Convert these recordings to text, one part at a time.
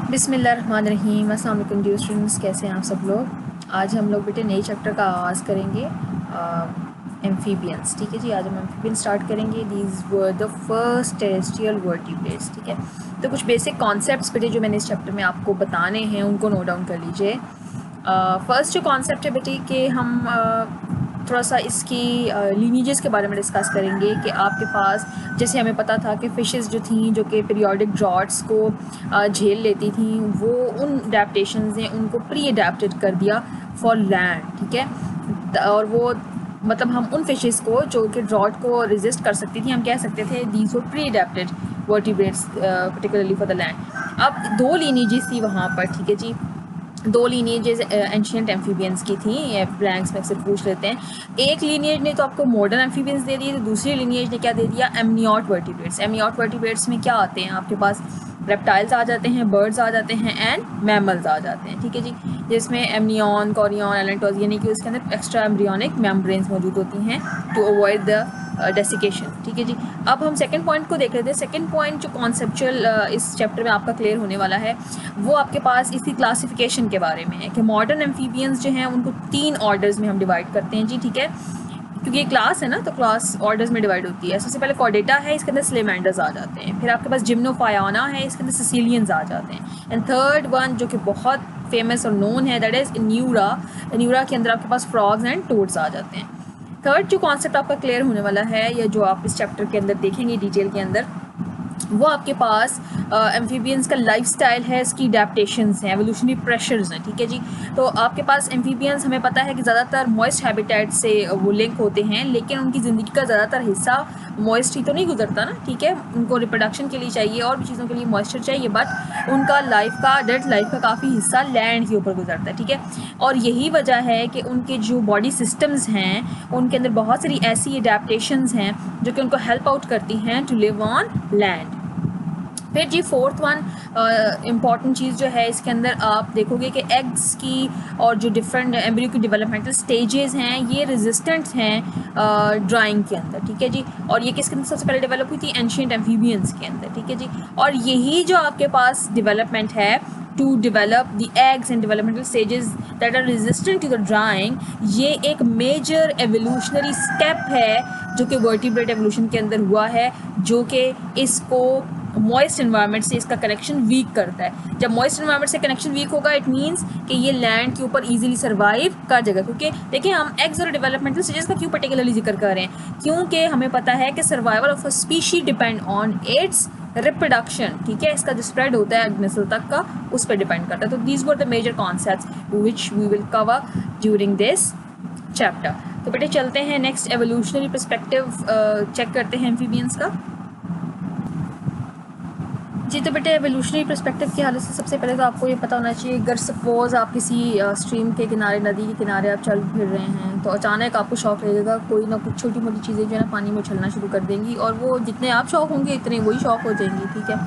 बिस्मिल्लाहिर्रहमानिर्रहीम। अस्सलाम वालेकुम डियर स्टूडेंट्स, कैसे हैं आप सब लोग। आज हम लोग बेटे नए चैप्टर का आगाज़ करेंगे, एम्फीबियंस। ठीक है जी, आज हम एम्फीबियन स्टार्ट करेंगे। These were the first terrestrial vertebrates. ठीक है, तो कुछ बेसिक कॉन्सेप्ट्स बेटे जो मैंने इस चैप्टर में आपको बताने हैं उनको नोट डाउन कर लीजिए। फर्स्ट जो कॉन्सेप्ट है बेटे कि हम थोड़ा सा इसकी लीनिजेस के बारे में डिस्कस करेंगे कि आपके पास जैसे हमें पता था कि फ़िशेस जो थी जो कि पीरियोडिक ड्रॉट्स को झेल लेती थी, वो उन अडेप्टेशंस ने उनको प्री अडेप्टेड कर दिया फॉर लैंड। ठीक है, और वो मतलब हम उन फिशेस को जो कि ड्रॉट को रेजिस्ट कर सकती थी, हम कह सकते थे these were pre adapted vertebrates particularly for the land. अब दो लीनिजेस थी वहाँ पर। ठीक है जी, दो लीनिएजेस एंशियंट एम्फीबियंस की थी। ब्लैंक्स में अक्सर पूछ लेते हैं। एक लीनिएज ने तो आपको मॉडर्न एम्फीबियंस दे दिए, तो दूसरी लीनिएज ने क्या दे दिया, एमनियोट वर्टिब्रेट्स। एमनियोट वर्टिब्रेट्स में क्या आते हैं आपके पास, रेप्टाइल्स आ जाते हैं, बर्ड्स आ जाते हैं एंड मैमल्स आ जाते हैं। ठीक है जी, जिसमें एमनियन, कोरियन, एलेंटोज यानी कि उसके अंदर एक्स्ट्रा एम्ब्रियोनिक मेम्ब्रेन्स मौजूद होती हैं टू अवॉइड द डेसिकेशन। ठीक है जी, अब हम सेकंड पॉइंट को देख लेते हैं। सेकंड पॉइंट जो कॉन्सेप्चुअल इस चैप्टर में आपका क्लियर होने वाला है वो आपके पास इसी क्लासिफिकेशन के बारे में है कि मॉडर्न एम्फीबियंस जो हैं उनको 3 ऑर्डर्स में हम डिवाइड करते हैं जी। ठीक है, क्योंकि ये क्लास है ना, तो क्लास ऑर्डर्स में डिवाइड होती है। सबसे पहले कॉर्डेटा है, इसके अंदर स्लेमेंडर्स आ जाते हैं। फिर आपके पास जिम्नोफायाना है, इसके अंदर सिसिलियंस आ जाते हैं। एंड थर्ड वन जो कि बहुत फेमस और नोन है, दैट इज़ न्यूरा। न्यूरा के अंदर आपके पास फ्रॉग्स एंड टोड्स आ जाते हैं। थर्ड जो कॉन्सेप्ट आपका क्लियर होने वाला है या जो आप इस चैप्टर के अंदर देखेंगे डिटेल के अंदर, वो आपके पास एम्फीबियंस का लाइफस्टाइल है, इसकी अडेप्टेशंस हैं, एवोल्यूशनरी प्रेशर्स हैं। ठीक है जी, तो आपके पास एम्फीबियंस हमें पता है कि ज़्यादातर मॉइस्ट हैबिटेट से वो लिंक होते हैं, लेकिन उनकी ज़िंदगी का ज़्यादातर हिस्सा मॉइस्ट ही तो नहीं गुजरता ना। ठीक है, उनको रिप्रोडक्शन के लिए चाहिए और भी चीज़ों के लिए मॉइस्चर चाहिए, बट उनका लाइफ का अडल्ट लाइफ का काफ़ी हिस्सा लैंड के ऊपर गुजरता है। ठीक है, और यही वजह है कि उनके जो बॉडी सिस्टम्स हैं उनके अंदर बहुत सारी ऐसी अडेप्टेशंस हैं जो कि उनको हेल्प आउट करती हैं टू लिव ऑन लैंड। फिर जी फोर्थ वन इम्पॉर्टेंट चीज़ जो है इसके अंदर आप देखोगे कि एग्स की और जो डिफरेंट एम्ब्रियो की डेवलपमेंटल स्टेजेस हैं ये रेजिस्टेंट हैं ड्राइंग के अंदर। ठीक है जी, और ये किसके अंदर सबसे पहले डेवलप हुई थी, एंशिएंट एम्फीबियंस के अंदर। ठीक है जी, और यही जो आपके पास डेवलपमेंट है to develop the eggs and developmental stages that are resistant to the drying, ये एक मेजर एवोल्यूशनरी स्टेप है जो कि वर्टिब्रेट एवोल्यूशन के अंदर हुआ है, जो कि इसको मॉइस्ट एनवायरनमेंट से इसका कनेक्शन वीक करता है। जब मॉइस्ट एनवायरनमेंट से कनेक्शन वीक होगा, इट मींस कि ये लैंड के ऊपर इजीली सर्वाइव कर जाएगा। क्योंकि देखिए हम एग्स और डेवलपमेंटल स्टेजेस का क्यों पर्टिकुलरली जिक्र कर रहे हैं, क्योंकि हमें पता है कि survival of a species depend on it's reproduction. ठीक है, इसका जो स्प्रेड होता है नस्ल तक का उस पर डिपेंड करता है। तो these were the major concepts which we will cover during this chapter. तो बेटे चलते हैं नेक्स्ट एवोल्यूशनरी पर्सपेक्टिव चेक करते हैं एम्फीबियंस का जी। तो बेटे एवोल्यूशनरी पर्सपेक्टिव की हालत से सबसे पहले तो आपको ये पता होना चाहिए, अगर सपोज़ आप किसी स्ट्रीम के किनारे, नदी के किनारे आप चल फिर रहे हैं तो अचानक आपको शौक लगेगा, कोई ना कुछ छोटी मोटी चीज़ें जो है ना पानी में उछलना शुरू कर देंगी, और वो जितने आप शौक होंगे इतने वही शौक हो जाएंगी। ठीक है,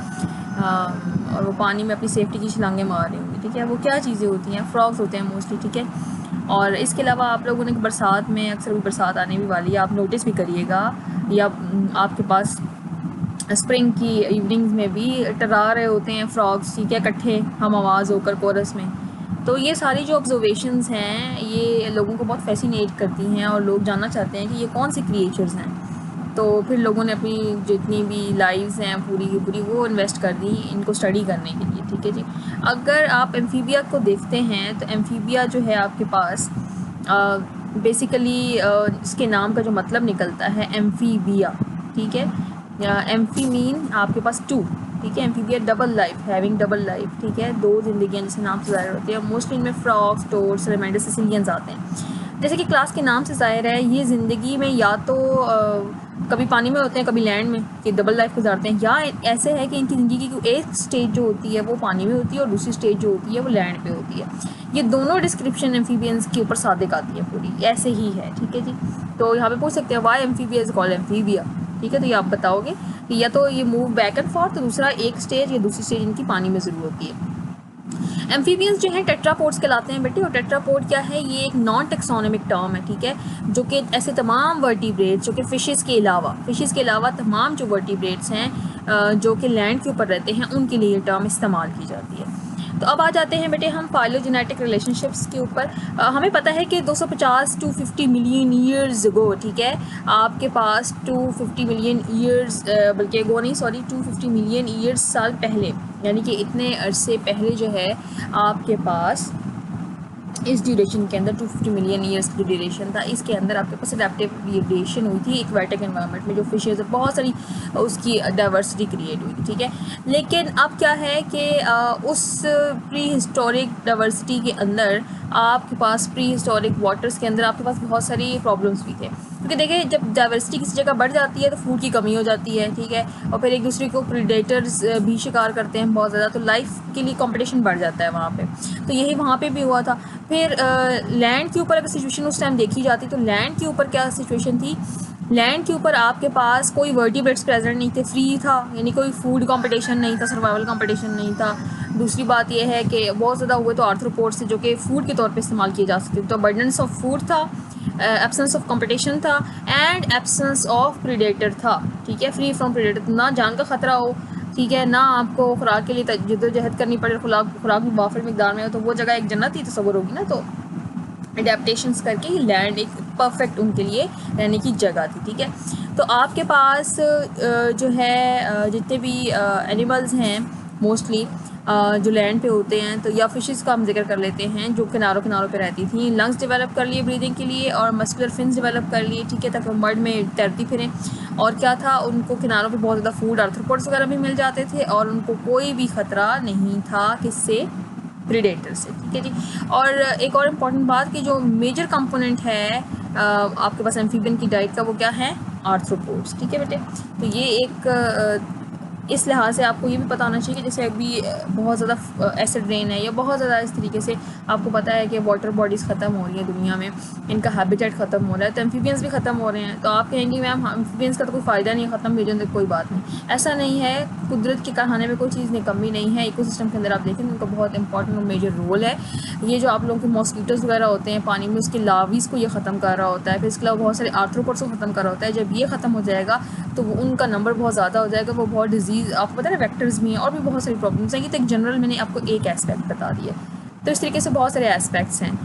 और वो पानी में अपनी सेफ्टी की छलांगें मार रही होंगी। ठीक है, वो क्या चीज़ें होती हैं, फ्रॉग्स होते हैं मोस्टली। ठीक है, और इसके अलावा आप लोगों ने बरसात में, अक्सर भी बरसात आने भी वाली है, आप नोटिस भी करिएगा, या आपके पास स्प्रिंग की इवनिंग्स में भी टरा रहे होते हैं फ्रॉग्स। ठीक है, इकट्ठे हम आवाज़ होकर कोरस में। तो ये सारी जो ऑब्जर्वेशंस हैं ये लोगों को बहुत फैसिनेट करती हैं और लोग जानना चाहते हैं कि ये कौन से क्रिएचर्स हैं। तो फिर लोगों ने अपनी जितनी भी लाइव्स हैं पूरी की पूरी वो इन्वेस्ट कर दी इनको स्टडी करने के लिए। ठीक है जी, अगर आप एम्फीबिया को देखते हैं तो एम्फीबिया जो है आपके पास बेसिकली इसके नाम का जो मतलब निकलता है एम्फीबिया। ठीक है, एम्फी मीन आपके पास 2। ठीक है, amphibia double life, having double life. ठीक है, 2 जिंदगियाँ जिसे नाम से ज़ाहिर होती है। मोस्टली इनमें फ्रॉग्स, टोड्स, सैलमेंडर्स, सिसिलियंस आते हैं। जैसे कि क्लास के नाम से ज़ाहिर है, ये ज़िंदगी में या तो कभी पानी में होते हैं कभी लैंड में, कि डबल लाइफ गुजारते हैं, या ऐसे है कि इनकी ज़िंदगी की एक स्टेज जो होती है वो पानी में होती है और दूसरी स्टेज जो होती है वो लैंड पे होती है। ये दोनों डिस्क्रिप्शन एम्फीबियंस के ऊपर सादिक आती है, पूरी ऐसे ही है। ठीक है जी, तो यहाँ पे पूछ सकते हैं why amphibia is called amphibia. ठीक है, तो ये आप बताओगे कि या तो ये मूव बैक एंड फॉर्थ, तो दूसरा एक स्टेज या दूसरी स्टेज इनकी पानी में ज़रूर होती है। एम्फीबियंस जो हैं टेट्रापोड्स कहलाते हैं बेटे, और टेट्रापोड क्या है, ये एक नॉन टेक्सोनोमिक टर्म है। ठीक है, जो कि ऐसे तमाम वर्टिब्रेट्स जो कि फ़िशेस के अलावा तमाम जो वर्टिब्रेट्स हैं जो कि लैंड के ऊपर रहते हैं उनके लिए ये टर्म इस्तेमाल की जाती है। तो अब आ जाते हैं बेटे हम फाइलोजेनेटिक रिलेशनशिप्स के ऊपर। हमें पता है कि 250 टू 50 मिलियन ईयर्स गो, ठीक है, आपके पास 250 मिलियन ईयर्स, बल्कि गो नहीं सॉरी 250 मिलियन ईयर्स साल पहले, यानी कि इतने अरसे पहले जो है आपके पास इस ड्यूरेशन के अंदर 250 मिलियन ईयर्स की ड्यूरेशन था, इसके अंदर आपके पास एडेप्टिव वेरिएशन हुई थी एक्वेटिक एनवायरनमेंट में, जो फिशेज़ बहुत सारी उसकी डाइवर्सिटी क्रिएट हुई थी, ठीक है। लेकिन अब क्या है कि उस प्री हिस्टोरिक डाइवर्सिटी के अंदर आपके पास प्री हिस्टोरिक वाटर्स के अंदर आपके पास बहुत सारी प्रॉब्लम्स भी थे, क्योंकि देखिए जब डाइवर्सिटी किसी जगह बढ़ जाती है तो फूड की कमी हो जाती है, ठीक है, और फिर एक दूसरे को प्रीडेटर्स भी शिकार करते हैं बहुत ज़्यादा, तो लाइफ के लिए कंपटीशन बढ़ जाता है वहाँ पे। तो यही वहाँ पे भी हुआ था। फिर लैंड के ऊपर अगर सिचुएशन उस टाइम देखी जाती तो लैंड के ऊपर क्या सिचुएशन थी, लैंड के ऊपर आपके पास कोई वर्टिब्रेट्स प्रेजेंट नहीं थे, फ्री था, यानी कोई फूड कंपटीशन नहीं था, सर्वाइवल कंपटीशन नहीं था। दूसरी बात यह है कि बहुत ज़्यादा हुए तो आर्थ्रोपोड्स थे जो कि फ़ूड के तौर पे इस्तेमाल किए जा सकते थे, तो अबंडेंस ऑफ फूड था, एब्सेंस ऑफ कंपटीशन था एंड एब्सेंस ऑफ प्रीडेटर था, ठीक है, फ्री फ्रॉम प्रीडेटर, ना जान का ख़तरा हो, ठीक है, ना आपको खुराक के लिए जद्दोजहद करनी पड़े, खुराक भी वाफिर मिकदार में हो, तो वो जगह एक जन्नत ही तस्वर होगी ना। तो अडेप्टेशंस करके ही लैंड एक परफेक्ट उनके लिए रहने की जगह थी, ठीक है। तो आपके पास जो है जितने भी एनिमल्स हैं मोस्टली जो लैंड पे होते हैं, तो या फिशेस का हम जिक्र कर लेते हैं जो किनारों पे रहती थी, लंग्स डेवलप कर लिए ब्रीदिंग के लिए और मस्कुलर फिन्स डेवलप कर लिए, ठीक है, ताकि मड में तैरती फिरें। और क्या था, उनको किनारों पे बहुत ज़्यादा फूड आर्थ्रोपोड्स वगैरह भी मिल जाते थे और उनको कोई भी ख़तरा नहीं था किससे, प्रीडेटर से, ठीक है जी। और एक और इम्पॉर्टेंट बात कि जो मेजर कंपोनेंट है आपके पास एम्फीबियन की डाइट का, वो क्या है, आर्थ्रोपोड्स, ठीक है बेटे। तो ये एक इस लिहाज से आपको ये भी पता होना चाहिए कि जैसे अभी बहुत ज़्यादा एसिड रेन है या बहुत ज़्यादा इस तरीके से आपको पता है कि वाटर बॉडीज़ ख़त्म हो रही हैं दुनिया में, इनका हैबिटेट ख़त्म हो रहा है, तो एम्फीबियंस भी ख़त्म हो रहे हैं। तो आप कहेंगे मैम एम्फीबियंस का तो कोई फ़ायदा नहीं है, ख़त्म भेजने से कोई बात नहीं, ऐसा नहीं है। कुदरत के कारखाने में कोई चीज़ कमी नहीं है, इकोसिस्टम के अंदर आप देखें उनका बहुत इंपॉर्टेंट और मेजर रोल है। ये जो आप लोगों के मॉस्किटोज़ वगैरह होते हैं पानी में, उसके लावीज़ को ये ख़त्म कर रहा होता है, फिर इसके अलावा बहुत सारे आर्थ्रोपोड्स को ख़त्म कर रहा होता है। जब ये ख़त्म हो जाएगा तो वो उनका नंबर बहुत ज़्यादा हो जाएगा, वो बहुत डिजीज़, आपको पता है ना, वेक्टर्स भी हैं और भी बहुत सारी प्रॉब्लम्स हैं। ये तो एक जनरल मैंने आपको एक एस्पेक्ट बता दिया, तो इस तरीके से बहुत सारे एस्पेक्ट्स हैं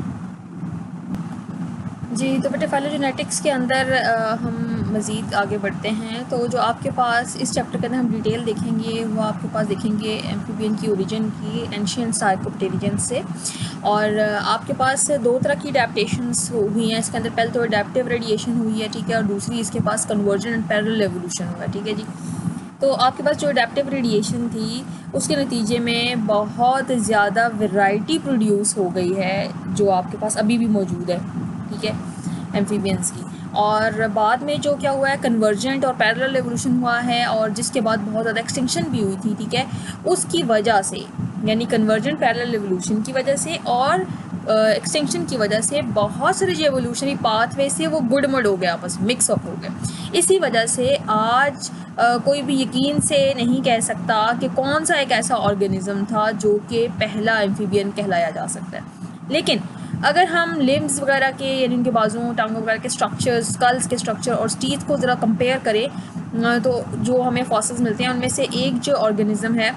जी। तो बेटे फाइलोजेनेटिक्स के अंदर हम मज़ीद आगे बढ़ते हैं। तो जो आपके पास इस चैप्टर के अंदर हम डिटेल देखेंगे वो आपके पास देखेंगे एम्फीबियन की ओरिजिन की एंशियंट साइकोप्टेरिजन से। और आपके पास दो तरह की अडेप्टेशंस हुई हैं इसके अंदर, पहले तो अडेप्टिव रेडिएशन हुई है, ठीक है, और दूसरी इसके पास कन्वर्जन एंड पैरेलल एवोल्यूशन हुआ है, ठीक है जी। तो आपके पास जो अडेप्टिव रेडिएशन थी उसके नतीजे में बहुत ज़्यादा वैरायटी प्रोड्यूस हो गई है जो आपके पास अभी भी मौजूद है, ठीक है, एम्फीबियंस की। और बाद में जो क्या हुआ है, कन्वर्जेंट और पैरेलल एवोल्यूशन हुआ है, और जिसके बाद बहुत ज़्यादा एक्सटिंक्शन भी हुई थी, ठीक है, उसकी वजह से, यानी कन्वर्जेंट पैरेलल एवोल्यूशन की वजह से और एक्सटिंक्शन की वजह से बहुत सारे जो एवोल्यूशनरी पाथवे से वो गुडमड हो गया, आपस में मिक्सअप हो गए। इसी वजह से आज कोई भी यकीन से नहीं कह सकता कि कौन सा एक ऐसा ऑर्गेनिज़म था जो कि पहला एम्फीबियन कहलाया जा सकता है। लेकिन अगर हम लिम्स वगैरह के, यानी उनके बाजुओं टांगों वगैरह के स्ट्रक्चर्स, स्कल्स के स्ट्रक्चर और टीथ को ज़रा कंपेयर करें तो जो हमें फॉसिल्स मिलते हैं उनमें से एक जो ऑर्गेनिज़म है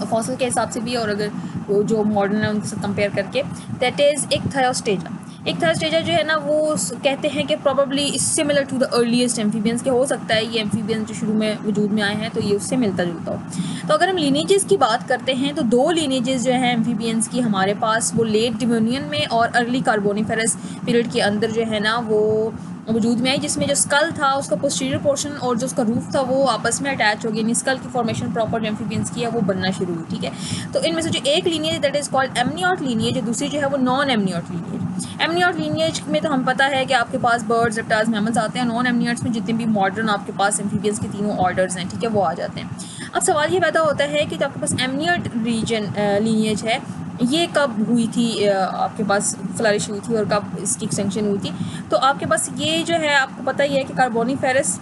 फॉसिल के हिसाब से भी, और अगर जो मॉडर्न है उनके साथ कंपेयर करके, दैट इज़ इक्थियोस्टेजा। इक्थियोस्टेजा जो है ना, वो कहते हैं कि probably similar to the earliest amphibians, के हो सकता है ये एम्फीबियंस जो शुरू में वजूद में आए हैं तो ये उससे मिलता जुलता हो। तो अगर हम लीनेजेस की बात करते हैं तो दो लीनेजेस जो हैं एम्फीबियंस की हमारे पास, वो लेट डिमोनियन में और अर्ली कार्बोनिफेरस पीरियड के अंदर जो है ना वो वजूद में आई, जिसमें जो स्कल था उसका पोस्टीरियर पोर्शन और जो उसका रूफ था वो आपस में अटैच हो गया, यानी स्कल की फॉर्मेशन प्रॉपर एम्फीबियंस की है वो बनना शुरू हुई, ठीक है। तो इनमें से जो एक lineage that is called amniote lineage, दूसरी जो है वो non amniote lineage. Amniote lineage में तो हम पता है कि आपके पास बर्ड्स, रेप्टाइल्स, मैमल्स आते हैं। नॉन एमनियोट्स में जितने भी मॉडर्न आपके पास एम्फीबियंस के तीनों ऑर्डर्स हैं, ठीक है, वो आ जाते हैं। अब सवाल ये पैदा होता है कि जो आपके पास एमनियोट रीजन लीनियज है ये कब हुई थी, आपके पास फ्लरिश हुई थी और कब इसकी एक्सटेंशन हुई थी। तो आपके पास ये जो है आपको पता ही है कि कार्बोनिफेरस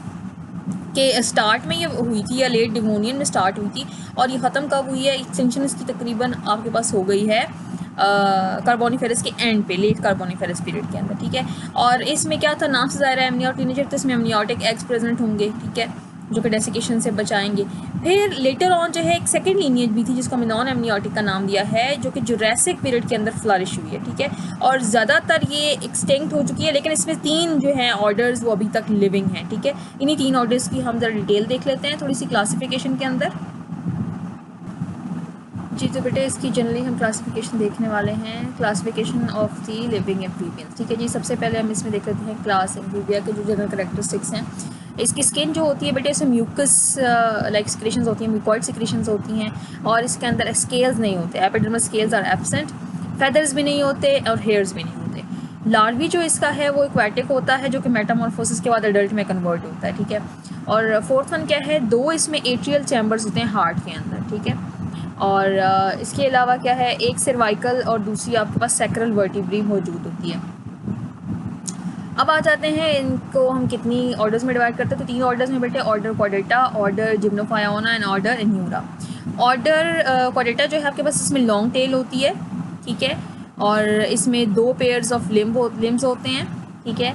के स्टार्ट में ये हुई थी या लेट डिमोनियन में स्टार्ट हुई थी, और ये ख़त्म कब हुई है, एक्सटेंशन इसकी तकरीबन आपके पास हो गई है कार्बोनिफेरस के एंड पे, लेट कार्बोनिफेरस पीरियड के अंदर, ठीक है। और इसमें क्या था, नाम से ज़ाहिर है एमनियोट लीनियज, तो इसमें एमनियोटिक एग्स प्रेजेंट होंगे, ठीक है। जो कि डेसिकेशन से बचाएंगे। फिर लेटर ऑन जो है एक सेकंड लीनिएज भी थी जिसको हमने नॉन एमनियोटिक का नाम दिया है, जो कि जुरासिक पीरियड के अंदर फ्लरिश हुई है, ठीक है, और ज़्यादातर ये एक्सटिंक्ट हो चुकी है, लेकिन इसमें 3 जो हैं ऑर्डर्स वो अभी तक लिविंग हैं, ठीक है। इन्हीं 3 ऑर्डर्स की हम ज़रा डिटेल देख लेते हैं थोड़ी सी क्लासिफिकेशन के अंदर। जी तो बेटे इसकी जनरली हम क्लासिफिकेशन देखने वाले हैं, classification of the living amphibians, ठीक है जी। सबसे पहले हम इसमें देख लेते हैं क्लास एम्फीबिया के जो जनरल कैरेक्टरिस्टिक्स हैं। इसकी स्किन जो होती है बेटे इसमें म्यूकस लाइक सिक्रेशंस होती हैं, म्यूकॉइड सिक्रेशंस होती हैं, और इसके अंदर स्केल्स नहीं होते, epidermal scales are absent, feathers भी नहीं होते और हेयर्स भी नहीं होते। लार्वी जो इसका है वो एक्वाटिक होता है, जो कि मेटामॉर्फोसिस के बाद अडल्ट में कन्वर्ट होता है, ठीक है। और फोर्थ वन क्या है, 2 इसमें एट्रियल चैम्बर्स होते हैं हार्ट के अंदर, ठीक है। और इसके अलावा क्या है, एक सर्वाइकल और दूसरी आपके पास सैक्रल वर्टिब्री मौजूद होती है। अब आ जाते हैं इनको हम कितनी ऑर्डर्स में डिवाइड करते हैं, तो 3 ऑर्डर्स में बेटे, order Caudata, order Gymnophiona and order Anura. Order Caudata जो है आपके पास इसमें लॉन्ग टेल होती है, ठीक है, और इसमें 2 पेयर्स ऑफ लिम्स होते हैं, ठीक है।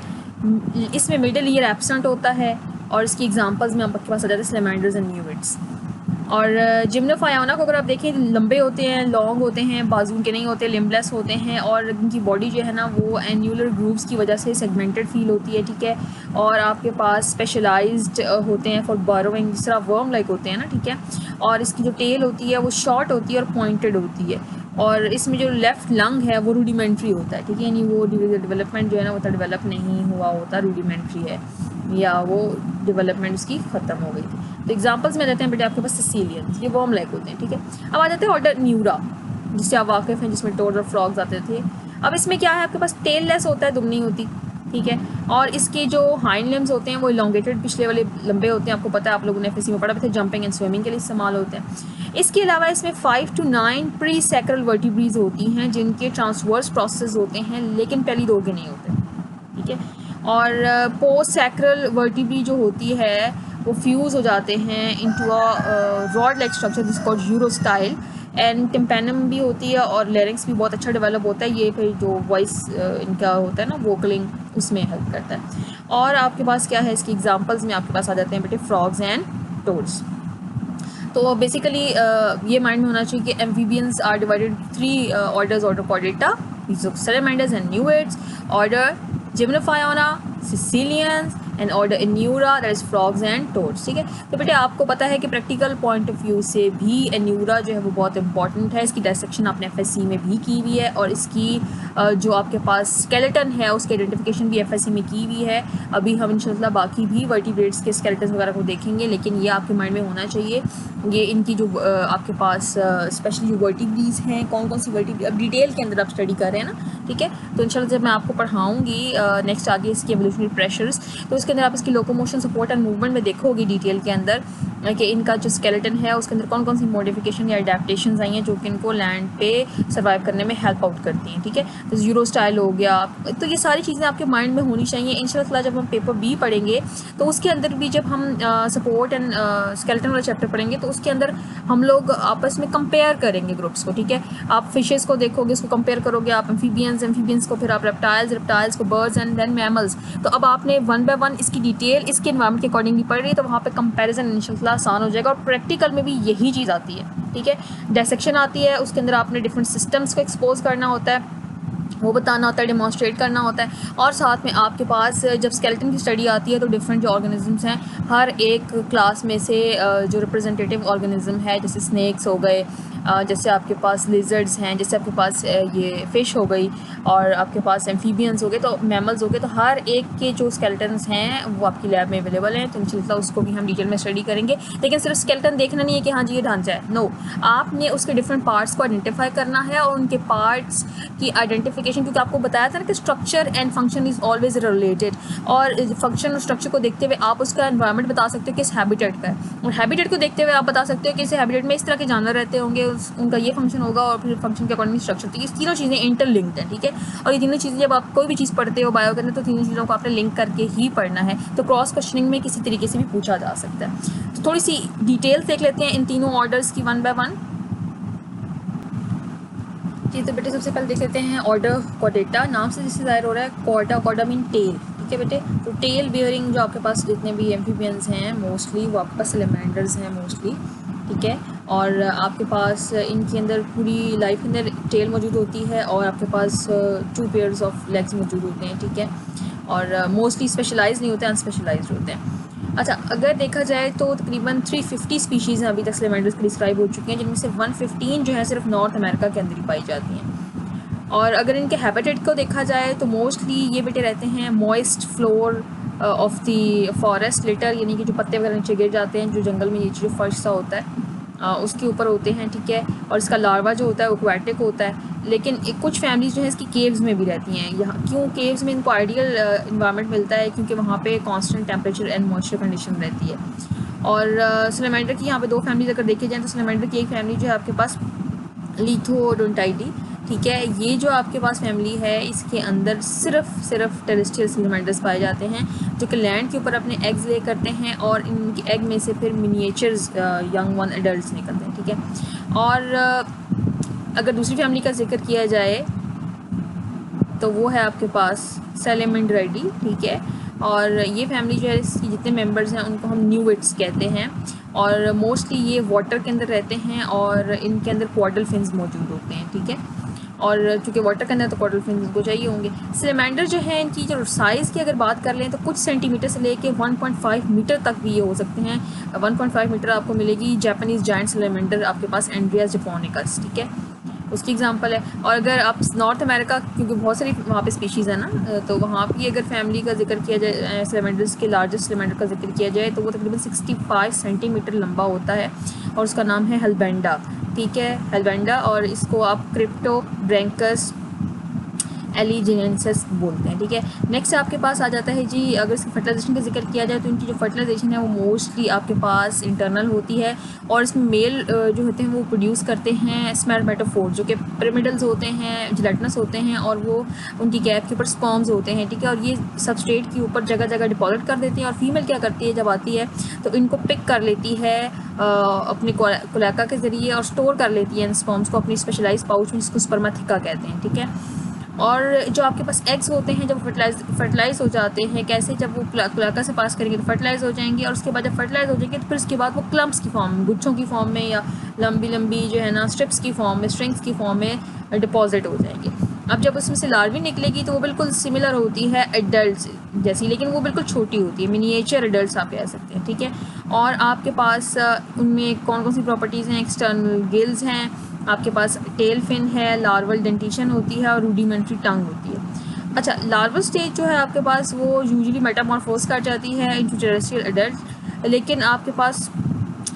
इसमें मिडल ईयर एब्सेंट होता है, और इसकी एग्जांपल्स में आपके पास आ जाते हैं सैलमेंडर्स एंड न्यूविड्स। और जिम्नोफायोना को अगर आप देखें, लंबे होते हैं, लॉन्ग होते हैं, बाजू के नहीं होते, लिम्बलेस होते हैं, और इनकी बॉडी जो है ना वो एन्यूलर ग्रूव्स की वजह से सेगमेंटेड फील होती है, ठीक है। और आपके पास स्पेशलाइज्ड होते हैं फॉर बरोइंग, जिस तरह वर्म लाइक होते हैं ना, ठीक है। और इसकी जो टेल होती है वो शॉर्ट होती है और पॉइंटेड होती है, और इसमें जो लेफ़्ट लंग है वो रूडिमेंट्री होता है, ठीक है, यानी वो डेवलपमेंट जो है ना वो डेवलप नहीं हुआ होता, रूडिमेंट्री है, या वो डेवलपमेंट उसकी ख़त्म हो गई थी। तो एग्जांपल्स में देते हैं बेटे आपके पास सिसिलियंस, ये वर्म लाइक होते हैं, ठीक है। अब आ जाते हैं ऑर्डर न्यूरा, जिससे आप वाकिफ़ हैं, जिसमें टोड और फ्रॉग्स आते थे। अब इसमें क्या है, आपके पास टेल लेस होता है, दुम नहीं होती, ठीक है। और इसके जो हाइंड लिम्स होते हैं वो इलोंगेटेड, पिछले वाले लंबे होते हैं, आपको पता है, आप लोगों ने एफएससी में पढ़ा भी था, जंपिंग एंड स्विमिंग के लिए इस्तेमाल होते हैं। इसके अलावा इसमें 5 to 9 प्री सैक्रल वर्टिब्रीज होती हैं, जिनके ट्रांसवर्स प्रोसेस होते हैं, लेकिन पहली 2 के नहीं होते, ठीक है। और पोस्ट सैक्रल वर्टिब्री जो होती है वो फ्यूज़ हो जाते हैं into a rod like structure जिसको कॉल्ड यूरोस्टाइल, एंड टिम्पेनम भी होती है, और लेरिंक्स भी बहुत अच्छा डेवलप होता है, ये फिर जो वॉइस इनका होता है ना वोकलिंग, उसमें हेल्प करता है। और आपके पास क्या है, इसकी एग्जांपल्स में आपके पास आ जाते हैं बेटे फ्रॉग्स एंड टोड्स। तो बेसिकली ये माइंड में होना चाहिए कि amphibians are divided 3 orders, order Caudata, salamanders and newts, order Gymnophiona, caecilians, and order Anura, that is frogs and toads, ठीक है। तो बेटे आपको पता है कि प्रैक्टिकल पॉइंट ऑफ व्यू से भी एन्यूरा जो है वो बहुत इंपॉर्टेंट है, इसकी डायसेक्शन आपने एफएससी में भी की हुई है, और इसकी जो आपके पास स्केलेटन है उसकी आइडेंटिफिकेशन भी एफएससी में की हुई है। अभी हम इंशाल्लाह बाकी भी वर्टिब्रेट्स के स्केलेटन वगैरह को देखेंगे, लेकिन ये आपके माइंड में होना चाहिए, ये इनकी जो आपके पास स्पेशली जो वर्टिब्रीज हैं, कौन कौन सी वर्टिब्री, अब डिटेल के अंदर आप स्टडी कर रहे हैं ना, ठीक है। तो इंशाल्लाह जब मैं आपको पढ़ाऊँगी नेक्स्ट आगे इसकी एवोल्यूशनरी प्रेशर्स, तो उसके अंदर आप इसकी लोकोमोशन, सपोर्ट एंड मूवमेंट में देखोगे डिटेल के अंदर कि इनका जो स्केलेटन है उसके अंदर कौन कौन सी मॉडिफिकेशन या अडेप्टेशंस आई हैं जो कि इनको लैंड पे सर्वाइव करने में हेल्प आउट करती हैं, ठीक है। तो यूरो स्टाइल हो गया, तो ये सारी चीज़ें आपके माइंड में होनी चाहिए। इंशाल्लाह जब हम पेपर बी पढ़ेंगे तो उसके अंदर भी जब हम सपोर्ट एंड स्केलेटन वाला चैप्टर पढ़ेंगे तो उसके अंदर हम लोग आपस में कंपेयर करेंगे ग्रुप्स को, ठीक है। आप फिशेस को देखोगे, उसको कंपेयर करोगे, आप एम्फीबियंस को, फिर आप रेप्टाइल्स को, बर्ड्स एंड देन मैमल्स। तो अब आपने 1 by 1 इसकी डिटेल इसके एनवायरमेंट के अकॉर्डिंगली पढ़ रही है, तो वहाँ पे कंपैरिजन इंशाल्लाह आसान हो जाएगा। और प्रैक्टिकल में भी यही चीज़ आती है, ठीक है। डायसेक्शन आती है, उसके अंदर आपने डिफरेंट सिस्टम्स को एक्सपोज करना होता है, वो बताना होता है, डेमोन्स्ट्रेट करना होता है। और साथ में आपके पास जब स्केलेटन की स्टडी आती है तो डिफरेंट जो ऑर्गेनिजम्स हैं, हर एक क्लास में से जो रिप्रेजेंटेटिव ऑर्गेनिज्म है, जैसे स्नेक्स हो गए, जैसे आपके पास लिजर्ड्स हैं, जैसे आपके पास ये फ़िश हो गई, और आपके पास एम्फीबियंस हो गए, तो मैमल्स हो गए, तो हर एक के जो स्केलेटन्स हैं वो आपकी लैब में अवेलेबल हैं। तो इंशाल्लाह उसको भी हम डिटेल में स्टडी करेंगे। लेकिन सिर्फ स्केलेटन देखना नहीं है कि हाँ जी ये ढांचा है, नो, आपने उसके डिफरेंट पार्ट्स को आइडेंटिफाई करना है, और उनके पार्ट्स की आइडेंटिफिकेशन, क्योंकि आपको बताया था ना कि structure and function is always related, और फंक्शन और स्ट्रक्चर को देखते हुए आप उसका एनवायरनमेंट बता सकते हो कि इस हैबिटेट का है, और हैबिटेट को देखते हुए आप बता सकते हो कि इस हैबिटेट में इस तरह के जानवर रहते होंगे, उनका ये फंक्शन होगा, और फिर फंक्शन के अकॉर्डिंग स्ट्रक्चर। तो ये तीनों चीज़ें इंटरलिंक्ड हैं, ठीक है। और ये तीनों चीज़ें जब आप कोई भी चीज़ पढ़ते हो बायो के अंदर, तो तीनों चीज़ों को आपने लिंक करके ही पढ़ना है। तो क्रॉस क्वेश्चनिंग में किसी तरीके से भी पूछा जा सकता है। तो थोड़ी सी डिटेल्स देख लेते हैं इन तीनों ऑर्डर्स की 1 by 1। जी तो बेटे सबसे पहले देख लेते हैं ऑर्डर क्वाड्रेटा, नाम से जिससे ज़ाहिर हो रहा है, क्वाड्रा मीन टेल, ठीक है बेटे। तो टेल बियरिंग जो आपके पास जितने भी एम्फीबियंस हैं मोस्टली वो आपके पास सैलमेंडर्स हैं मोस्टली, ठीक है। और आपके पास इनके अंदर पूरी लाइफ के अंदर टेल मौजूद होती है और आपके पास 2 पेयर्स ऑफ लेग्स मौजूद होते हैं, ठीक है। और मोस्टली स्पेशलाइज नहीं होते, अनस्पेशलाइज्ड होते हैं। अच्छा, अगर देखा जाए तो तकरीबन 350 स्पीशीज़ हैं अभी तक सैलमेंडर्स की डिस्क्राइब हो चुकी हैं, जिनमें से 115 जो है सिर्फ नॉर्थ अमेरिका के अंदर ही पाई जाती हैं। और अगर इनके हैबिटेट को देखा जाए तो मोस्टली ये बेटे रहते हैं moist floor of the forest litre, यानी कि जो पत्ते वगैरह नीचे गिर जाते हैं, जो जंगल में नीचे जो फर्श सा होता है उसके ऊपर होते हैं, ठीक है। और इसका लार्वा जो होता है वो एक्वाटिक होता है। लेकिन कुछ फैमिलीज जो है इसकी केव्स में भी रहती हैं। यहाँ क्यों केव्स में इनको आइडियल इन्वायरमेंट मिलता है, क्योंकि वहाँ पे constant temperature and moisture condition रहती है। और सैलमेंडर की यहाँ पे 2 फैमिलीज अगर देखे जाएँ तो सैलमेंडर की एक फैमिली जो है आपके पास लिथोडोंटाइडी, ठीक है। ये जो आपके पास फैमिली है इसके अंदर सिर्फ टेरेस्ट्रियल सैलमेंडर्स पाए जाते हैं, जो कि लैंड के ऊपर अपने एग्स ले करते हैं और इनके एग में से फिर मिनिएचर्स यंग वन एडल्ट निकलते हैं, ठीक है। और अगर दूसरी फैमिली का जिक्र किया जाए तो वो है आपके पास सैलमेंड्राइडी, ठीक है। और ये फैमिली जो है इसकी जितने मेंबर्स हैं उनको हम न्यूविट्स कहते हैं। और मोस्टली ये वाटर के अंदर रहते हैं और इनके अंदर क्वाड्रल फिन्स मौजूद होते हैं, ठीक है। और चूँकि वाटर के अंदर तो क्वाड्रल फिन्स इनको चाहिए होंगे। सैलमेंडर जो है इनकी जो साइज़ की अगर बात कर लें तो कुछ सेंटीमीटर से लेके 1.5 मीटर तक भी ये हो सकते हैं। 1.5 मीटर आपको मिलेगी जापानीज़ जायंट सैलमेंडर आपके पास एंड्रियास जैपोनिकस, ठीक है, उसकी एग्जांपल है। और अगर आप नॉर्थ अमेरिका, क्योंकि बहुत सारी वहाँ पे स्पीशीज़ है ना, तो वहाँ की अगर फैमिली का जिक्र किया जाए, सैलमेंडर्स के लार्जेस्ट सैलमेंडर का जिक्र किया जाए तो वो तकरीबन 65 सेंटीमीटर लंबा होता है और उसका नाम है हेलबेंडा, ठीक है, हेलबेंडा। और इसको आप क्रिप्टोब्रैंकस एलिजेंसेस बोलते हैं, ठीक है। नेक्स्ट आपके पास आ जाता है जी, अगर इसकी फर्टिलाइजेशन का जिक्र किया जाए तो इनकी जो फर्टिलाइजेशन है वो मोस्टली आपके पास इंटरनल होती है। और इसमें मेल जो होते हैं वो प्रोड्यूस करते हैं स्पर्मेटोफोर, जो कि पिरामिडल्स होते हैं, जिलेटिनस होते हैं और वो उनकी कैप के ऊपर स्पर्म्स होते हैं, ठीक है। और ये सबस्ट्रेट के ऊपर जगह जगह डिपॉजिट कर देते हैं और फीमेल क्या करती है जब आती है तो इनको पिक कर लेती है अपने कोलेका के ज़रिए और स्टोर कर लेती है इन स्पर्म्स को अपनी स्पेशलाइज पाउच में, जिसको स्पर्मेथिका कहते हैं, ठीक है। और जो आपके पास एग्स होते हैं जब फर्टिलाइज हो जाते हैं, कैसे, जब वो क्लाका से पास करेंगे तो फर्टिलाइज हो जाएंगे और उसके बाद जब फर्टिलाइज हो जाएंगे तो फिर उसके बाद वो क्लम्प्स की फॉर्म में, गुच्छों की फॉर्म में या लंबी लंबी जो है ना स्ट्रिप्स की फॉर्म में, स्ट्रिंग्स की फॉर्म में डिपॉजिट हो जाएंगे। अब जब उसमें से लार्वी निकलेगी तो वो बिल्कुल सिमिलर होती है एडल्ट जैसी, लेकिन वो बिल्कुल छोटी होती है, मिनिएचर एडल्ट्स आप कह सकते हैं, ठीक है। और आपके पास उनमें कौन कौन सी प्रॉपर्टीज़ हैं, एक्सटर्नल गिल्स हैं, आपके पास टेल फिन है, लार्वल डेंटिशन होती है और रूडिमेंट्री टंग होती है। अच्छा, लार्वल स्टेज जो है आपके पास वो यूजुअली मेटामॉर्फोस कर जाती है इनटू टेरेस्ट्रियल एडल्ट, लेकिन आपके पास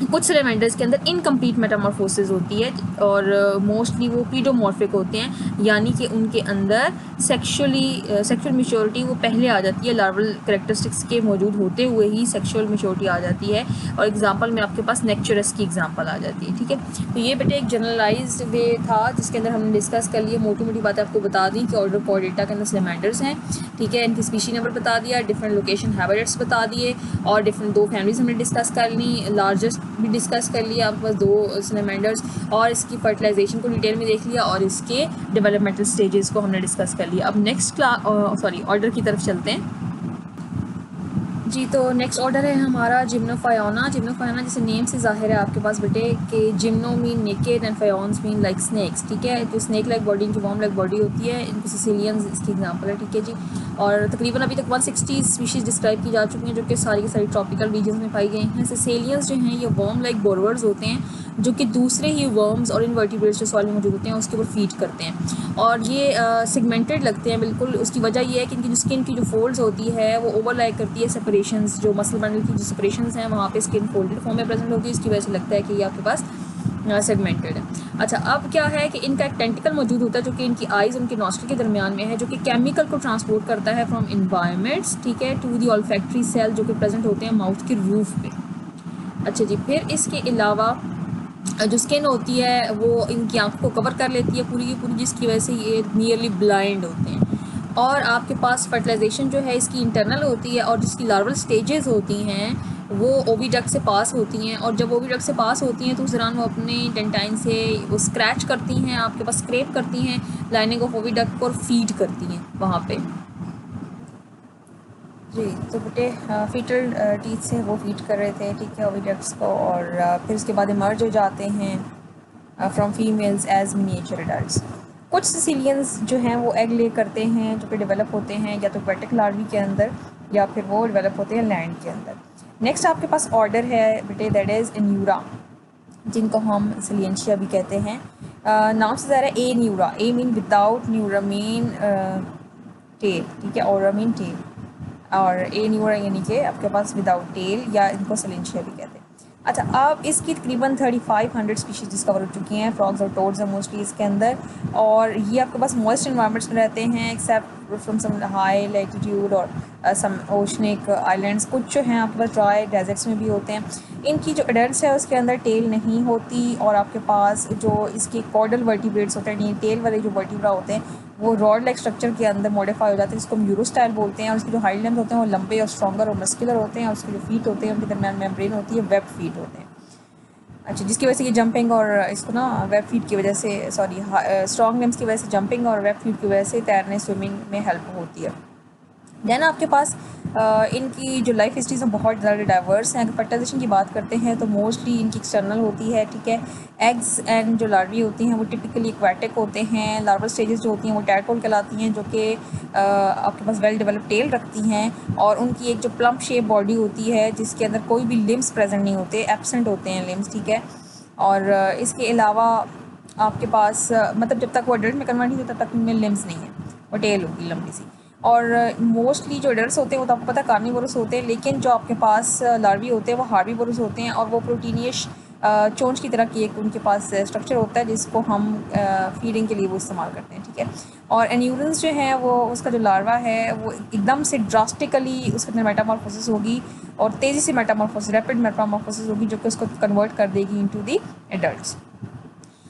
कुछ सैलमेंडर्स के अंदर इनकम्प्लीट मेटामॉर्फोसिस होती है और मोस्टली वो पीडोमॉर्फिक होते हैं, यानी कि उनके अंदर सेक्शुअल मैच्योरिटी वो पहले आ जाती है, लार्वल कैरेक्टरिस्टिक्स के मौजूद होते हुए ही सेक्शुअल मैच्योरिटी आ जाती है। और एग्जांपल में आपके पास नेक्चरस की एग्जांपल आ जाती है, ठीक है। तो ये बेटे एक जनरलाइज्ड वे था जिसके अंदर हमने डिस्कस कर लिया, मोटी मोटी बातें आपको बता दी कि ऑर्डर कोऑर्डिनेटा के अंदर सैलमेंडर्स हैं, ठीक है, इनकी स्पीशी नंबर बता दिया, डिफरेंट लोकेशन हैबिटेट्स बता दिए और डिफरेंट 2 फैमिलीज हमने डिस्कस कर ली, लार्जेस्ट भी डिस्कस कर लिया आपके पास 2 सैलमेंडर्स, और इसकी फर्टिलाइजेशन को डिटेल में देख लिया और इसके डेवलपमेंटल स्टेजेस को हमने डिस्कस कर लिया। अब नेक्स्ट ऑर्डर की तरफ चलते हैं जी। तो नेक्स्ट ऑर्डर है हमारा जिम्नोफायोना। जिम्नोफायोना जैसे नेम से जाहिर है आपके पास बेटे कि gymno mean naked and phiones mean like snakes, ठीक है। जो स्नैक लाइक बॉडी, इनकी वॉर्म लाइक बॉडी होती है, इनको सिसिलियंस इसकी एग्जांपल है, ठीक है जी। और तकरीबन अभी तक 160 स्पीशीज़ डिस्क्राइब की जा चुकी हैं जो कि सारी की सारी ट्रॉपिकल रीजन में पाई गई हैं। सिसिलियंस जो हैं ये वॉर्म लाइक बोरवर्स होते हैं जो कि दूसरे ही वर्म्स और इनवर्टिब्रेट्स जो सॉइल में मौजूद होते हैं उसके ऊपर फीड करते हैं और ये सेगमेंटेड लगते हैं बिल्कुल। उसकी वजह ये है कि इनकी जो स्किन की जो फोल्ड्स होती है वो ओवरलाई करती है सेपरेशंस, जो मसल बंडल की जो सेपरेशंस हैं वहाँ पे स्किन फोल्डेड फॉर्म में प्रेजेंट होगी, इसकी वजह से लगता है कि ये आपके पास सेगमेंटेड है। अच्छा, अब क्या है कि इनका एक टेंटिकल मौजूद होता है जो कि इनकी आइज़ उनके नॉस्ट्रिल के दरमियान में है, जो कि केमिकल को ट्रांसपोर्ट करता है फ्रॉम इन्वायरमेंट्स, ठीक है, टू दी ऑल्फैक्टरी सेल जो कि प्रेजेंट होते हैं माउथ के रूफ पे। अच्छा जी, फिर इसके अलावा जो स्किन होती है वो इनकी आंखों को कवर कर लेती है पूरी की पूरी, जिसकी वजह से ये नियरली ब्लाइंड होते हैं। और आपके पास फर्टिलाइजेशन जो है इसकी इंटरनल होती है और जिसकी लार्वल स्टेजेस होती हैं वो ओविडक्ट से पास होती हैं और जब ओविडक्ट से पास होती हैं तो उस दौरान वो अपने डेंटाइन से वो स्क्रैच करती हैं, आपके पास स्क्रैप करती हैं लाइनिंग ऑफ ओविडक्ट को और फीड करती हैं वहाँ पे। जी, तो बेटे फीटल टीथ से वो फीड कर रहे थे, ठीक है, ओविडक्ट्स को, और फिर उसके बाद इमर्ज हो जाते हैं from females as miniature adults. कुछ सिसिलियंस जो हैं वो एग ले करते हैं, जो कि डेवलप होते हैं या तो एक्वेटिक लार्वी के अंदर या फिर वो डेवलप होते हैं लैंड के अंदर। नेक्स्ट आपके पास ऑर्डर है बेटे, दैट इज़ न्यूरा, जिनको हम सिलियंशिया भी कहते हैं। नाम से ज़रा a neura, a mean without, neura mean tail, ठीक है, और मीन टेल, और ए न्यूरा यानी कि आपके पास विदाउट टेल, या इनको सिलेंशिया भी कहते हैं। अच्छा, अब इसकी तकरीबन 3500 स्पीशीज़ डिस्कवर हो चुकी हैं, फ्रॉग्स और टोड्स हैं मोस्टली इसके अंदर, और ये आपके पास मॉइस्ट इन्वायरमेंट्स में रहते हैं except from some high latitude और सम ओशनिक आइलैंड्स। कुछ जो हैं आपके पास ड्राई डेजर्ट्स में भी होते हैं। इनकी जो एडल्ट्स है उसके अंदर टेल नहीं होती, और आपके पास जो इसके कॉर्डल वर्टिब्रेट्स होते हैं, टेल वाले जो वर्टिब्रा होते हैं वो रॉड लाइक स्ट्रक्चर के अंदर मॉडिफाई हो जाते हैं, जिसको हम यूरो स्टाइल बोलते हैं। और उसके जो हाइंड लिम्स होते हैं वो लंबे और स्ट्रॉन्गर और मस्कुलर होते हैं, और उसके जो फीट होते हैं उनके दरमियान मेम्ब्रेन होती है, वेब फीट होते हैं। अच्छा, जिसकी वजह से ये जंपिंग और इसको ना वेब फीट की वजह से, सॉरी, स्ट्रॉन्ग लिम्स की वजह से जंपिंग और वेब फीट की वजह से तैरने स्विमिंग में हेल्प होती है। देन आपके पास इनकी जो लाइफ हिस्ट्रीज हैं बहुत ज़्यादा डाइवर्स हैं। अगर फर्टिलाइजेशन की बात करते हैं तो मोस्टली इनकी एक्सटर्नल होती है, ठीक है। एग्स एंड जो लार्वी होती हैं वो टिपिकली एक्वेटिक होते हैं। लार्वल स्टेजेस जो होती हैं वो टैडपोल कहलाती हैं, जो कि आपके पास वेल डेवलप टेल रखती हैं, और उनकी एक जो प्लम्प शेप बॉडी होती है जिसके अंदर कोई भी लिम्स प्रेजेंट नहीं होते, एब्सेंट होते हैं लिम्स, ठीक है। और इसके अलावा आपके पास मतलब जब तक वो एडल्ट में कन्वर्ट नहीं होता तब तक उनमें लिम्स नहीं है, वो टेल होगी लंबी सी। और मोस्टली जो एडल्ट्स होते हैं वो तो आपको पता है कार्निवोरस होते हैं, लेकिन जो आपके पास लार्वी होते हैं वो हार्बीवोरस होते हैं, और वो प्रोटीनियश चोंच की तरह की एक उनके पास स्ट्रक्चर होता है जिसको हम फीडिंग के लिए वो इस्तेमाल करते हैं, ठीक है। और एन्यूरेंस जो है वो उसका जो लार्वा है वो एकदम से ड्रास्टिकली उसके अंदर मेटामॉर्फोसिस होगी, और तेज़ी से मेटामॉर्फोसिस, रैपिड मेटामॉर्फोसिस होगी, जो कि उसको कन्वर्ट कर देगी इनटू दी एडल्ट्स।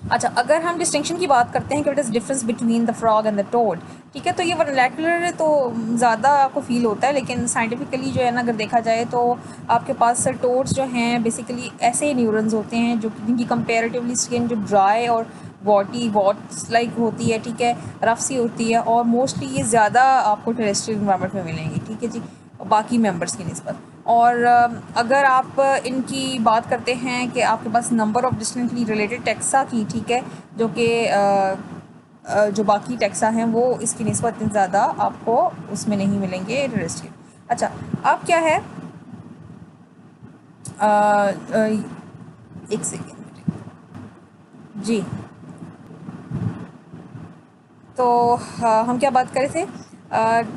अच्छा, अगर हम डिस्टिंक्शन की बात करते हैं कि what is difference between the frog and the toad, ठीक है, तो ये वर्नैकुलर तो ज़्यादा आपको फील होता है, लेकिन साइंटिफिकली जो है ना अगर देखा जाए तो आपके पास टोड्स जो हैं बेसिकली ऐसे न्यूरॉन्स होते हैं जो जिनकी कंपेरेटिवली स्किन जो ड्राई और वॉट्स लाइक होती है, ठीक है, रफ सी होती है, और मोस्टली ये ज़्यादा आपको टेरेस्ट्रियल इन्वायरमेंट में मिलेंगी, ठीक है जी, बाकी मेंबर्स की निस्बत। और अगर आप इनकी बात करते हैं कि आपके पास number of distantly related taxa की, ठीक है, जो कि जो बाकी टैक्सा हैं वो इसकी निस्बत इतनी ज़्यादा आपको उसमें नहीं मिलेंगे टेरेस्ट्रियल। अच्छा, अब क्या है, एक सेकेंड जी, तो हम क्या बात कर रहे थे,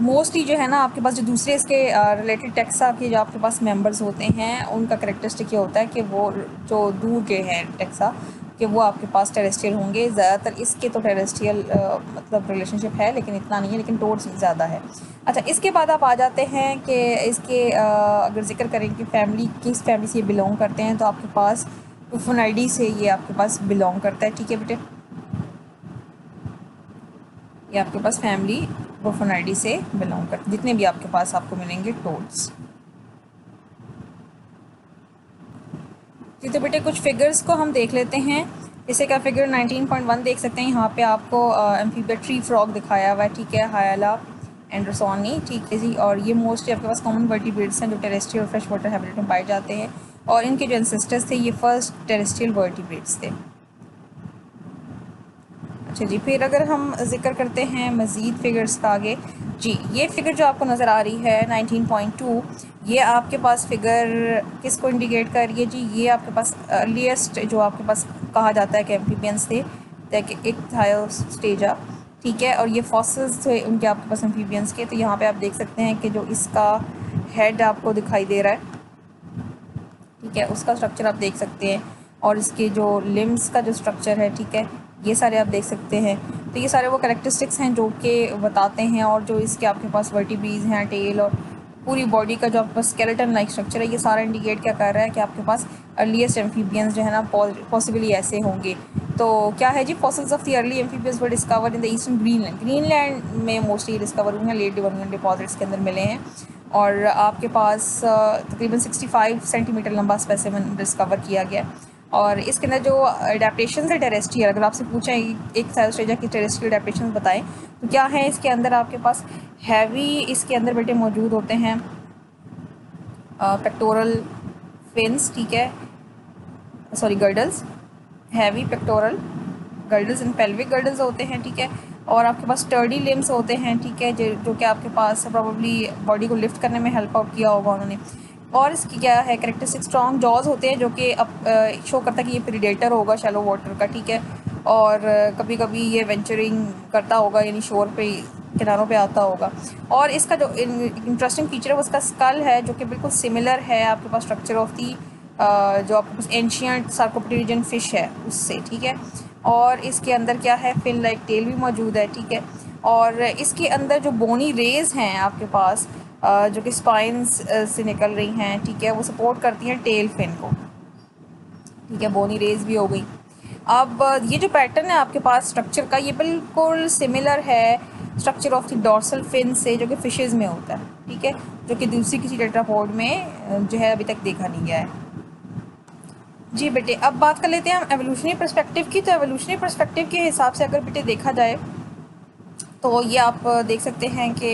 मोस्टली जो है ना आपके पास जो दूसरे इसके रिलेटेड टैक्सा के जो आपके पास मेंबर्स होते हैं उनका करेक्टरिस्टिक ये होता है कि वो जो दूर के हैं टैक्सा कि वो आपके पास टेरेस्ट्रियल होंगे ज़्यादातर। इसके तो टेरेस्ट्रियल मतलब रिलेशनशिप है लेकिन इतना नहीं है, लेकिन टोड्स ज़्यादा है। अच्छा, इसके बाद आप आ जाते हैं कि इसके अगर जिक्र करें कि फैमिली किस फैमिली से ये बिलोंग करते हैं, तो आपके पास पुफोनाइडी से ये आपके पास बिलोंग करता है, ठीक है बेटे, ये आपके पास फैमिली बुफोनाइडी से बिलोंग करते जितने भी आपके पास आपको मिलेंगे टोड्स। तो बेटे कुछ फिगर्स को हम देख लेते हैं। जैसे का फिगर 19.1 देख सकते हैं, यहाँ पे आपको एम्फीबिया ट्री फ्रॉग दिखाया हुआ है, ठीक है, हायला एंड्रोसोनी, ठीक है जी। और ये मोस्टली आपके पास कॉमन वर्टिब्रेट्स हैं जो टेरेस्ट्रियल और फ्रेश वाटर हैबिटेट में पाए जाते हैं, और इनके जो एंसेस्टर्स थे ये फर्स्ट टेरेस्ट्रियल वर्टिब्रेट्स थे। अच्छा जी, फिर अगर हम जिक्र करते हैं मज़ीद फ़िगर्स का आगे जी, ये फ़िगर जो आपको नज़र आ रही है 19.2, ये आपके पास फ़िगर किसको इंडिकेट कर रही है जी, ये आपके पास अर्लीस्ट जो आपके पास कहा जाता है कि एम्फीबियंस थे, एक था स्टेजा, ठीक है, और ये फॉसिल्स थे उनके आपके पास एम्फीबियंस के। तो यहाँ पे आप देख सकते हैं कि जो इसका हेड आपको दिखाई दे रहा है, ठीक है, उसका स्ट्रक्चर आप देख सकते हैं, और इसके जो लिम्स का जो स्ट्रक्चर है, ठीक है, ये सारे आप देख सकते हैं। तो ये सारे वो कैरेक्टरिस्टिक्स हैं जो कि बताते हैं, और जो इसके आपके पास वर्टिब्रीज हैं, टेल और पूरी बॉडी का जो आपके पास स्केलेटन लाइक स्ट्रक्चर है, ये सारा इंडिकेट क्या कर रहा है कि आपके पास अर्लीस्ट एम्फीबियंस जो है ना पॉसिबली ऐसे होंगे। तो क्या है जी, fossils of the early amphibians were discovered in the eastern Greenland में मोस्टली डिस्कवर हुए हैं, लेट डिवोनियन डिपॉजिट्स के अंदर मिले हैं। और आपके पास तकरीबन 65 सेंटीमीटर लंबा स्पेसिमेन डिस्कवर किया गया, और इसके अंदर जो अडेप्टेशन है टेरेस्ट्रियल, अगर आपसे पूछें एक सैलस्ट्रेजा की टेरेस्ट्रियल अडेप्टेशन बताएं तो क्या है इसके अंदर आपके पास हैवी इसके अंदर बेटे मौजूद होते हैं पेक्टोरल फिन्स, ठीक है, sorry girdles, heavy pectoral girdles and pelvic girdles होते हैं, ठीक है। और आपके पास स्टर्डी लिम्स होते हैं, ठीक है, जो कि आपके पास प्रोबेबली बॉडी को लिफ्ट करने में हेल्प आउट किया होगा उन्होंने। और इसकी क्या है कैरेक्टरिस्टिक, स्ट्रॉन्ग जॉज होते हैं जो कि अब शो करता है कि ये प्रीडेटर होगा शैलो वाटर का, ठीक है। और कभी कभी ये वेंचरिंग करता होगा, यानी शोर पे किनारों पे आता होगा। और इसका जो इंटरेस्टिंग फीचर है वो इसका स्कल है, जो कि बिल्कुल सिमिलर है आपके पास स्ट्रक्चर ऑफ दी जो आपके पास एंशियंट सार्कोप्टेरिजियन फिश है उससे, ठीक है। और इसके अंदर क्या है, फिन लाइक टेल भी मौजूद है, ठीक है। और इसके अंदर जो बोनी रेज हैं आपके पास जो कि स्पाइंस से निकल रही हैं, ठीक है, वो सपोर्ट करती हैं टेल फिन को, ठीक है, बोनी रेज भी हो गई। अब ये जो पैटर्न है आपके पास स्ट्रक्चर का, ये बिल्कुल सिमिलर है structure of the dorsal fin से जो कि फिशेज़ में होता है, ठीक है, जो कि दूसरी किसी टेट्रापोड में जो है अभी तक देखा नहीं गया है। जी बेटे, अब बात कर लेते हैं हम एवोल्यूशनरी पर्सपेक्टिव की। तो एवोल्यूशनरी पर्सपेक्टिव के हिसाब से अगर बेटे देखा जाए तो ये आप देख सकते हैं कि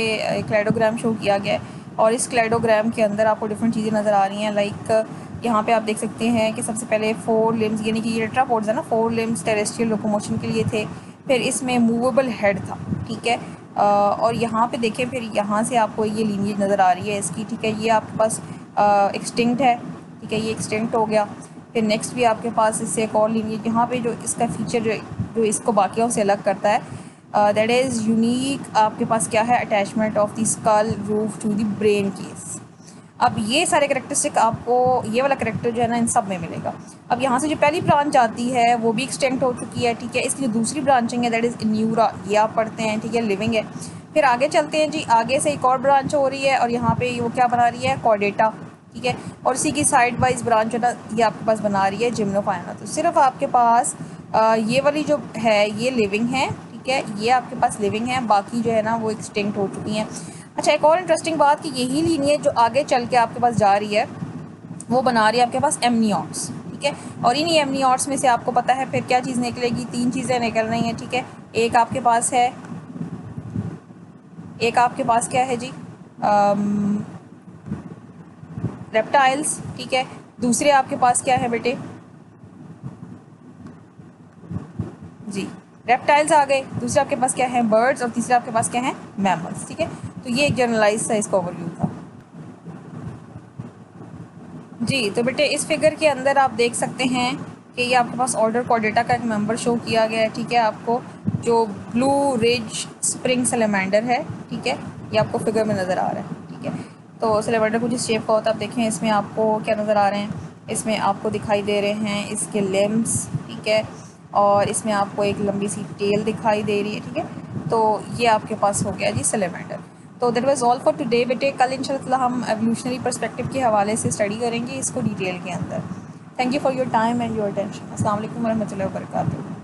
क्लैडोग्राम शो किया गया है, और इस क्लैडोग्राम के अंदर आपको डिफरेंट चीज़ें नज़र आ रही हैं। लाइक यहाँ पे आप देख सकते हैं कि सबसे पहले 4 लिम्स, यानी कि ये टेट्रापोड्स है ना, 4 लिम्स टेरेस्ट्रियल लोकोमोशन के लिए थे। फिर इसमें मूवेबल हेड था, ठीक है। और यहाँ पे देखें, फिर यहाँ से आपको ये लीनिएज नज़र आ रही है इसकी, ठीक है। ये आपके पास एक्सटिंक्ट है, ठीक है, ये एक्सटिंक्ट हो गया। फिर नेक्स्ट भी आपके पास इससे एक और लीनिएज, यहाँ पे जो इसका फीचर जो इसको बाकियों से अलग करता है, दैट इज़ यूनिक आपके पास क्या है, attachment of the skull roof to the brain case. अब ये सारे करेक्टरिस्टिक आपको, ये वाला करेक्टर जो है ना इन सब में मिलेगा। अब यहाँ से जो पहली ब्रांच आती है वो भी एक्सटेंट हो चुकी है, ठीक है। इसकी जो दूसरी ब्रांचिंग है दैट इज़ न्यूरा, ये आप पढ़ते हैं, ठीक है, लिविंग है। फिर आगे चलते हैं जी, आगे से एक और ब्रांच हो रही है और यहाँ पे वो क्या बना रही है, कॉर्डेटा, ठीक है। और इसी की साइड वाइज ब्रांच है ना, ये आपके पास बना रही है जिम्नोफाइना। तो सिर्फ आपके पास ये वाली जो है ये लिविंग है, ठीक है, ये आपके पास लिविंग है, बाकी जो है ना वो एक्सटिंक्ट हो चुकी हैं। अच्छा, एक और इंटरेस्टिंग बात कि यही लीनिएज जो आगे चल के आपके पास जा रही है वो बना रही है आपके पास एमनियोट्स, ठीक है। और इन्हीं एमनियोट्स में से आपको पता है फिर क्या चीज़ निकलेगी, 3 चीज़ें निकल रही हैं, ठीक है। एक आपके पास है, एक आपके पास क्या है जी, रेप्टाइल्स, ठीक है। दूसरे आपके पास क्या है बेटे, जी रेप्टाइल्स आ गए। दूसरे आपके पास क्या है, बर्ड्स। और तीसरे आपके पास क्या है, मैमल्स, ठीक है। तो ये एक जनरलाइज सा इसका ओवरव्यू था जी। तो बेटे इस फिगर के अंदर आप देख सकते हैं कि ये आपके पास ऑर्डर कॉर्डेटा का एक मेंबर शो किया गया है, ठीक है। आपको जो ब्लू रिज स्प्रिंग सलेमेंडर है, ठीक है, ये आपको फिगर में नज़र आ रहा है, ठीक है। तो सलेमेंडर कुछ इस शेप का होता है। आप देखें इसमें आपको क्या नज़र आ रहे हैं, इसमें आपको दिखाई दे रहे हैं इसके लिम्स, ठीक है, और इसमें आपको एक लंबी सी टेल दिखाई दे रही है, ठीक है। तो ये आपके पास हो गया जी सलेमेंडर। तो that was all for today बेटे। कल इंशाल्लाह हम एवोल्यूशनरी पर्सपेक्टिव के हवाले से स्टडी करेंगे इसको डिटेल के अंदर। Thank you for your time and your attention. अस्सलाम वालेकुम व रहमतुल्लाहि व बरकातहू।